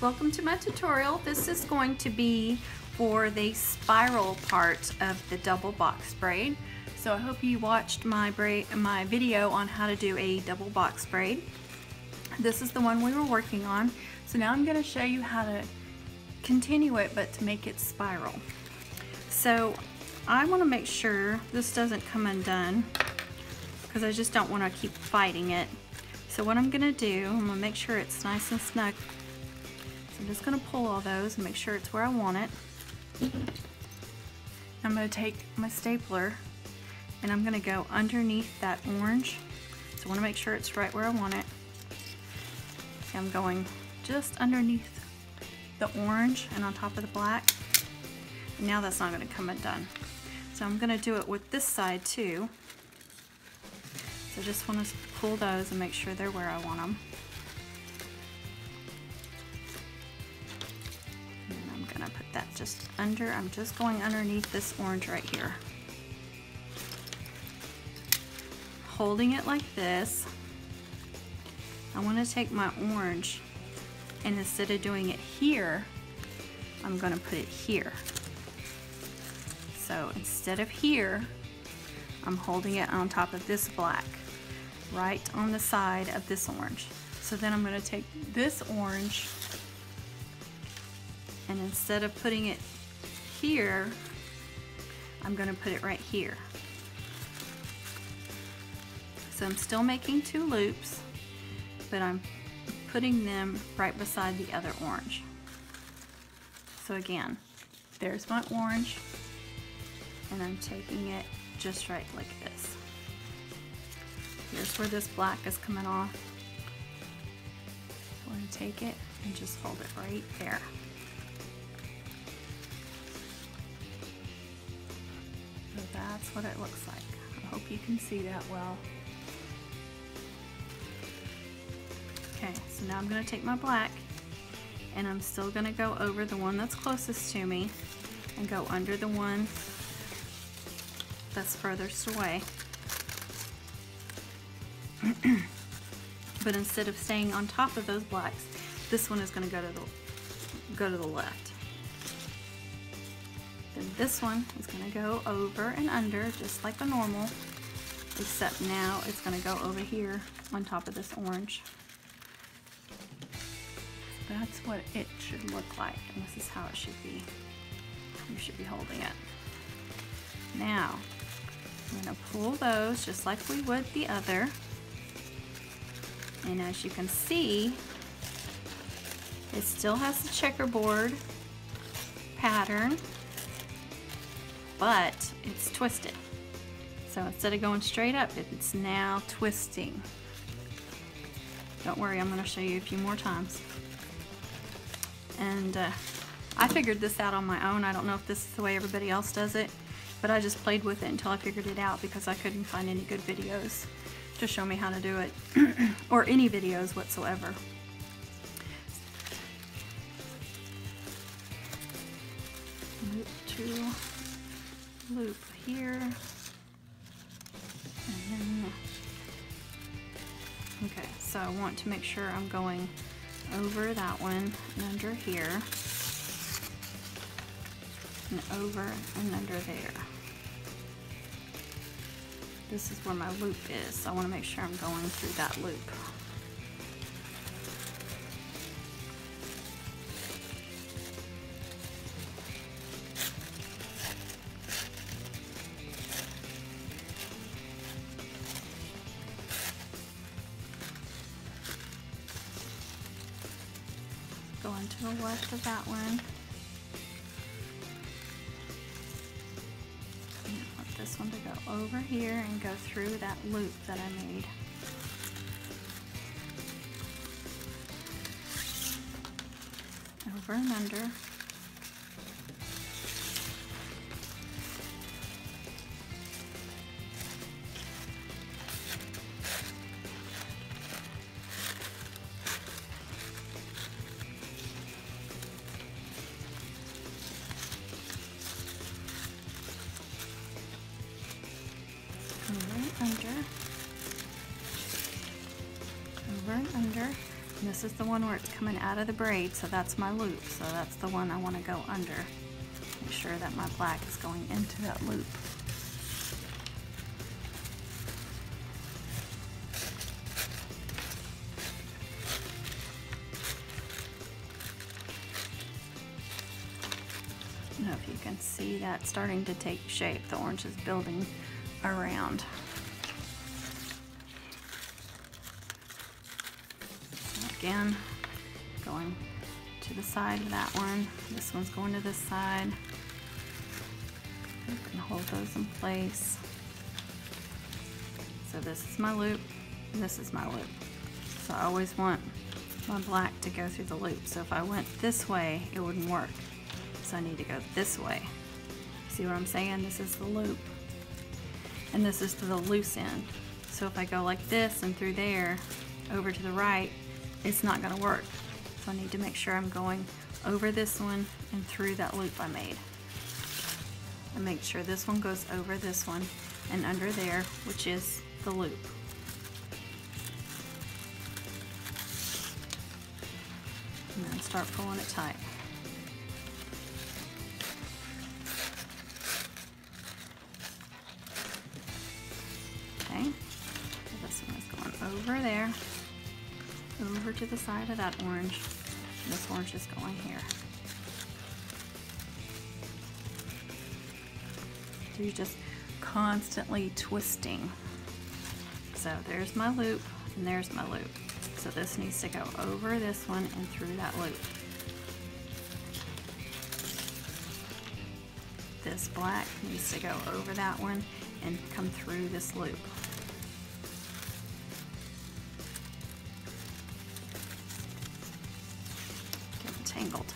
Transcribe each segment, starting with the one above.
welcome to my tutorial. This is going to be for the spiral part of the double box braid. So I hope you watched my video on how to do a double box braid. This is the one we were working on. So now I'm going to show you how to continue it, but to make it spiral. So I want to make sure this doesn't come undone because I just don't want to keep fighting it. So what I'm going to do, I'm going to make sure it's nice and snug. So I'm just going to pull all those and make sure it's where I want it. I'm going to take my stapler and I'm going to go underneath that orange. So I want to make sure it's right where I want it. See, I'm going just underneath the orange and on top of the black. And now that's not going to come undone. So I'm going to do it with this side too. So I just want to pull those and make sure they're where I want them. And I'm going to put that just under, I'm just going underneath this orange right here. Holding it like this, I want to take my orange and instead of doing it here, I'm going to put it here. So instead of here, I'm holding it on top of this black, right on the side of this orange. So then I'm going to take this orange and instead of putting it here, I'm going to put it right here. So I'm still making two loops, but I'm putting them right beside the other orange. So again, there's my orange, and I'm taking it just right like this. Here's where this black is coming off. So I'm going to take it and just hold it right there. So that's what it looks like. I hope you can see that well. Okay, so now I'm going to take my black and I'm still going to go over the one that's closest to me and go under the one that's furthest away. But instead of staying on top of those blacks, this one is going to go to the left. Then this one is going to go over and under just like a normal, except now it's going to go over here on top of this orange. That's what it should look like, and this is how it should be. You should be holding it. Now, I'm going to pull those just like we would the other. And as you can see, it still has the checkerboard pattern, but it's twisted. So instead of going straight up, it's now twisting. Don't worry, I'm going to show you a few more times. And I figured this out on my own. I don't know if this is the way everybody else does it, but I just played with it until I figured it out because I couldn't find any good videos to show me how to do it, or any videos whatsoever. Loop to loop here, and then, okay, so I want to make sure I'm going over that one and under here, and over and under there. This is where my loop is, so I want to make sure I'm going through that loop. Going to the left of that one. And I want this one to go over here and go through that loop that I made. Over and under. Over and under, And this is the one where it's coming out of the braid, so that's my loop. So that's the one I want to go under. Make sure that my black is going into that loop. I don't know if you can see that starting to take shape. The orange is building around. Again, going to the side of that one. This one's going to this side. You can hold those in place. So this is my loop, and this is my loop. So I always want my black to go through the loop. So if I went this way, it wouldn't work. So I need to go this way. See what I'm saying? This is the loop, and this is to the loose end. So if I go like this and through there, over to the right, it's not going to work. So I need to make sure I'm going over this one and through that loop I made. And make sure this one goes over this one and under there, which is the loop. And then start pulling it tight. Okay, so this one is going over there, over to the side of that orange, and this orange is going here. So you're just constantly twisting. So there's my loop, and there's my loop. So this needs to go over this one and through that loop. This black needs to go over that one and come through this loop. Getting tangled.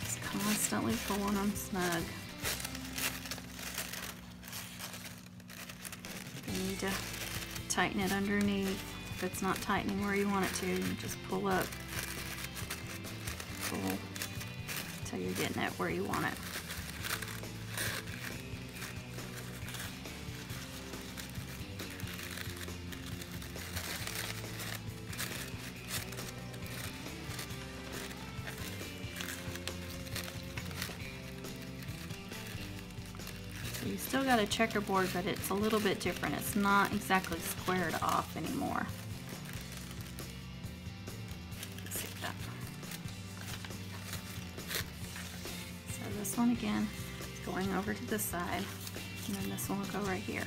Just constantly pulling them snug. You need to tighten it underneath. If it's not tightening where you want it to, you just pull up. Pull until you're getting it where you want it. You still got a checkerboard, but it's a little bit different. It's not exactly squared off anymore. Let's see that. So this one again is going over to this side, and then this one will go right here.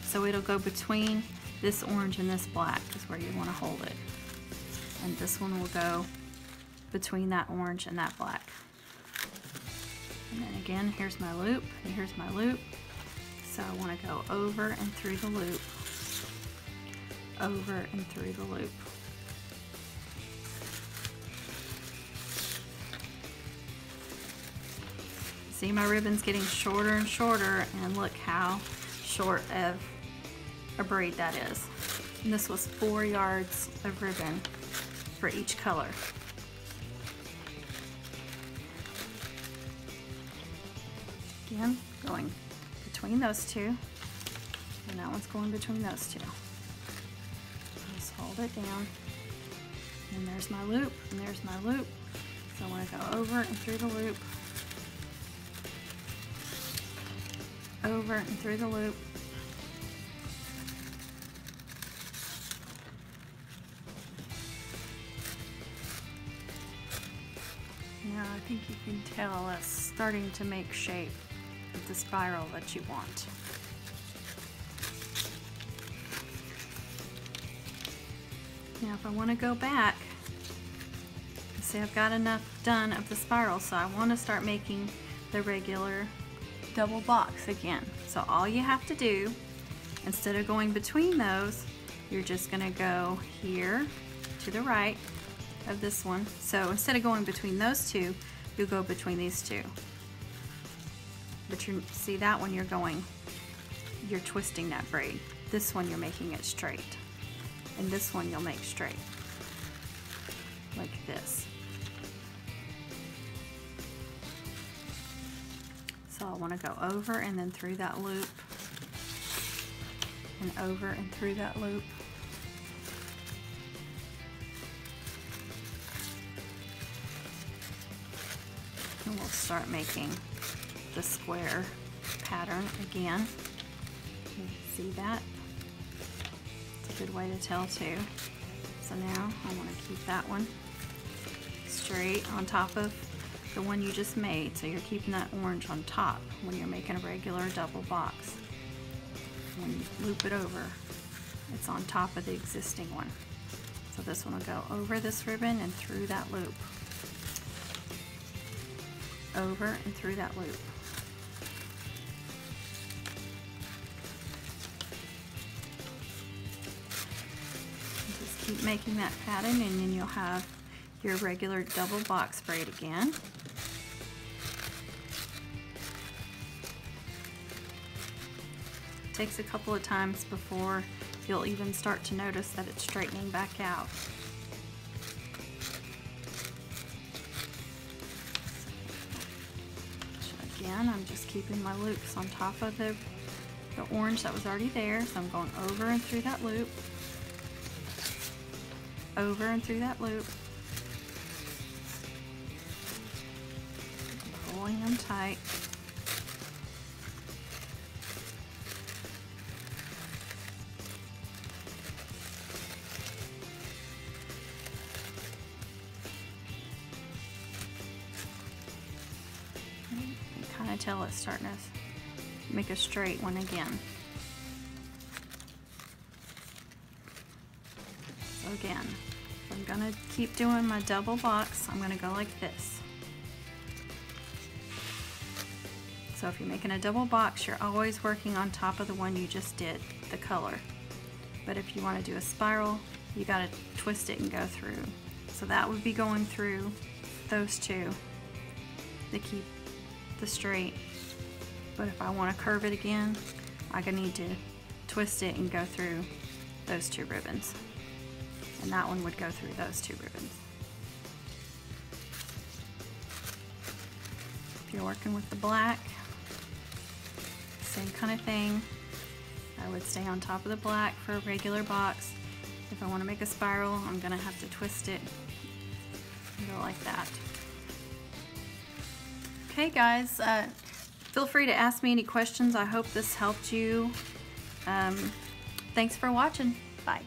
So it'll go between this orange and this black is where you want to hold it. And this one will go between that orange and that black. And then again, here's my loop, and here's my loop. So I want to go over and through the loop, over and through the loop. See, my ribbon's getting shorter and shorter, and look how short of a braid that is. And this was 4 yards of ribbon for each color. Again, going between those two, and that one's going between those two. Just hold it down, and there's my loop, and there's my loop. So I want to go over and through the loop, over and through the loop, now I think you can tell it's starting to make shape of the spiral that you want. Now if I want to go back, see, I've got enough done of the spiral, so I want to start making the regular double box again. So all you have to do, instead of going between those, you're just going to go here to the right of this one. So instead of going between those two, you'll go between these two. But you see that one, you're twisting that braid. This one you're making it straight, and this one you'll make straight, like this. I want to go over and then through that loop, and over and through that loop. And we'll start making the square pattern again. You see that? It's a good way to tell too. So now I want to keep that one straight on top of the one you just made. So you're keeping that orange on top when you're making a regular double box. When you loop it over, it's on top of the existing one. So this one will go over this ribbon and through that loop. Over and through that loop. And just keep making that pattern, and then you'll have your regular double box braid again. It takes a couple of times before you'll even start to notice that it's straightening back out. So again, I'm just keeping my loops on top of the orange that was already there. So I'm going over and through that loop, over and through that loop, pulling them tight. You kind of tell it's starting to make a straight one again. So again, if I'm gonna keep doing my double box, I'm gonna go like this. So if you're making a double box, you're always working on top of the one you just did, the color. But if you want to do a spiral, you got to twist it and go through. So that would be going through those two to keep the straight. But if I want to curve it again, I'm going to need to twist it and go through those two ribbons. And that one would go through those two ribbons. If you're working with the black, same kind of thing. I would stay on top of the black for a regular box. If I want to make a spiral, I'm going to have to twist it and go like that. Okay guys, feel free to ask me any questions. I hope this helped you. Thanks for watching. Bye.